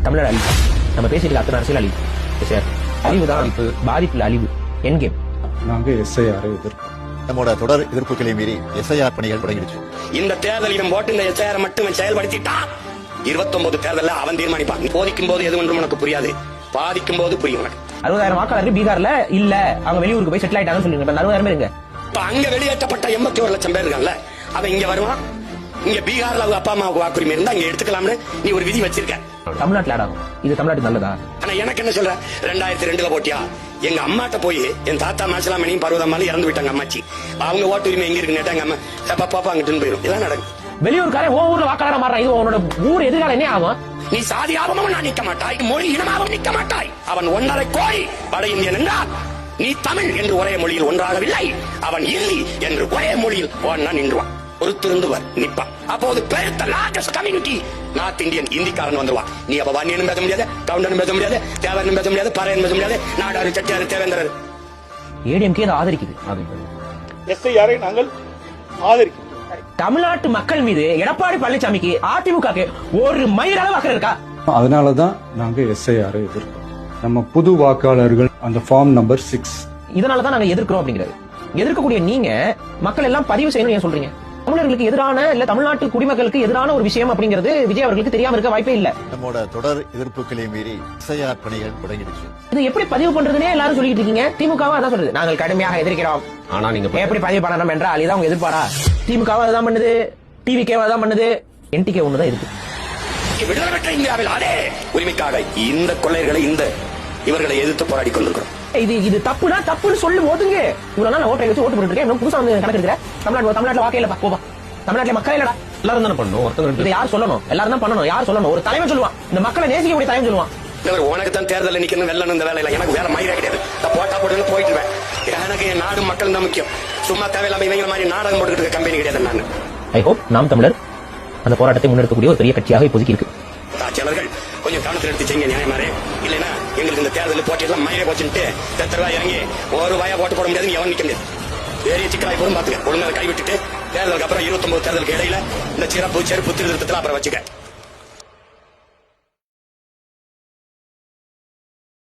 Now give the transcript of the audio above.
தமிழர் அழிவு. நம்ம பேசிட்டு அத்தனை அரசியல் அழிவு சார். அழிவுதான் அழிப்பு, பாதிப்புல அழிவு. என் கேம். நாங்க எஸ்ஐஆரை எதிர்ப்போம். நம்மோட தொடர் எதிர்ப்புகளை மீறி எஸ்ஐஆர் பணிகள் தொடங்கிடுச்சு. இந்த தேர்தலிடம் போட்டு இந்த எஸ்ஐஆர் மட்டும் செயல்படுத்திட்டா 29 தேர்தல் அவன் தீர்மானிப்பான். போதிக்கும் போது எது ஒன்றும் உனக்கு புரியாது, பாதிக்கும் போது புரியும் உனக்கு. 60,000 வாக்காளர்கள் பீகார்ல இல்ல, அவங்க வெளியூருக்கு போய் செட்டில் ஆயிட்டாங்கன்னு சொல்லுங்க. 60,000 இருங்க. இப்ப அங்க வெளியேற்றப்பட்ட 81 லட்சம் பேர் இருக்காங்கல்ல, அவன் இங்க வருவான். இங்க பீகார்ல அவங்க அப்பா அம்மாவுக்கு வாக்குரிமை இருந்தா இங்க எடுத்துக்கலாம்னு நீ ஒரு விதி வச்சிருக்க. தமிழ்நாட்டுல ஆடாகும். இது தமிழ்நாட்டு நல்லதா? ஆனா எனக்கு என்ன சொல்ற, 2002 போட்டியா எங்க அம்மாட்ட போய் என் தாத்தா மாசலாமணியும் பருவதம்மாலும் இறந்து விட்டாங்க அம்மாச்சி. அவங்க ஓட்டு உரிமை எங்க இருக்குன்னு எங்க அம்மா பாப்பா அங்கிட்டு போயிடும். இதெல்லாம் நடக்கும். வெளியூர்காரன் ஊர்ல வாக்காளரா மாறான். இது உன்னோட ஊர் எதிர்காலம் என்ன ஆகும்? நீ சாதியாகவும் நான் நிற்க மாட்டாய், மொழி இனமாகவும் நிற்க மாட்டாய். அவன் 1.5 கோடி வட இந்தியன் என்றால் நீ தமிழ் என்று ஒரே மொழியில் ஒன்றாகவில்லை, அவன் இல்லி என்று ஒரே மொழியில் ஒன்னா நின்றுவான். பொறுத்திருந்துவர் நிப்பான். அப்போது பெருத்த லார்ஜஸ்ட் கம்யூனிட்டி நார்த் இந்தியன் இந்திக்காரன் வந்துருவான். நீ அப்ப வன்னியனும் பேச முடியாது, கவுண்டனும் பேச முடியாது, தேவனும் பேச முடியாது, பறையன் பேச முடியாது, நாடாரு செட்டியாரு தேவேந்திரர். ஏடிஎம்கே அதை ஆதரிக்குது. எஸ்ஐஆரை நாங்கள் ஆதரிக்கிறோம். தமிழ்நாட்டு மக்கள் மீது எடப்பாடி பழனிசாமிக்கு அதிமுக ஒரு மயிர் அளவு அக்கறை இருக்கா? அதனாலதான் நாங்க எஸ்ஐஆரை எதிர்ப்போம். நம்ம புது வாக்காளர்கள் அந்த ஃபார்ம் நம்பர் 6 இதனாலதான் நாங்க எதிர்க்கிறோம் அப்படிங்கிறது. எதிர்க்கக்கூடிய நீங்க மக்கள் எல்லாம் பதிவு செய்யணும் ஏன் சொல்றீங்க? தமிழர்களுக்கு எதிரான இல்ல தமிழ்நாட்டு குடிமக்களுக்கு எதிரான ஒரு விஷயம் அப்படிங்கிறது விஜய் அவர்களுக்கு தெரியாம இருக்க வாய்ப்பே இல்ல. நம்மோட தொடர் எதிர்ப்புகளை மீறி எஸ்ஐஆர் பணிகள் தொடங்கிடுச்சு. இது எப்படி பதிவு பண்றதுன்னே எல்லாரும் சொல்லிட்டு இருக்கீங்க. திமுகவும் அதான் சொல்றது, நாங்கள் கடுமையாக எதிர்க்கிறோம். ஆனா நீங்க எப்படி பதிவு பண்ணணும் என்றால் இதான் உங்க எதிர்பாரா? திமுகவும் அதான் பண்ணுது, டிவிகே அதான் பண்ணுது, என்டிகே ஒண்ணுதான் இருக்கு. விடுதலை பெற்ற இந்தியாவில் அதே உரிமைக்காக இந்த கொள்ளையர்களை இவர்களை எதிர்த்து போராடி கொண்டிருக்கிறோம். இது தப்புனா தப்புன்னு சொல்லி ஓட்டுங்க. இவ்வளவு நாள் ஓட்டை வச்சு ஓட்டு போட்டுருக்கேன். இன்னும் புதுசா வந்து கணக்கு இருக்கிற தமிழ்நாட்டுல வாக்கே இல்லப்பா. போப்பா, தமிழ்நாட்டுல மக்களே இல்லடா. எல்லாரும் தானே பண்ணணும். இதை யார் சொல்லணும்? எல்லாரும் தான் பண்ணணும். யார் சொல்லணும்? ஒரு தலைவன் சொல்லுவான். இந்த மக்களை நேசிக்கக்கூடிய தலைவன் சொல்லுவான். உனக்கு தான் தேர்தல் நிக்கணும், வெள்ளணும் இந்த வேலையில. எனக்கு வேற மயிரே கிடையாது. போட்டா போட்டு போயிட்டு எனக்கு என் நாடு மக்கள் தான் முக்கியம். சும்மா தேவையில்லாம இவங்க மாதிரி நாடகம் போட்டுக்கிட்டு கம்பெனி கிடையாது. நான் ஐ ஹோப் நாம் தமிழர் அந்த போராட்டத்தை முன்னெடுக்கக்கூடிய ஒரு பெரிய கட்சியாக இப்போதைக்கு இருக்கு. ஆட்சியாளர்கள் கொஞ்சம் கவனத்தில் எடுத்து செய்யுங்க நியாயமாரு. இல்லைன்னா எங்களுக்கு இந்த தேர்தல் போட்டியெல்லாம் மயிரை போச்சுட்டு ரூபாய் இறங்கி ₹1 ஓட்டு போட முடியாது, எவன் நிக்க முடியாது. பெரிய சிக்கலாய் போடும் பாத்துக்க. ஒழுங்காக கைவிட்டுட்டு தேர்தலுக்கு அப்புறம் 29 தேர்தலுக்கு இடையில இந்த சிறப்பு செருப்பு திருத்தத்தில் அப்புறம் வச்சுக்க.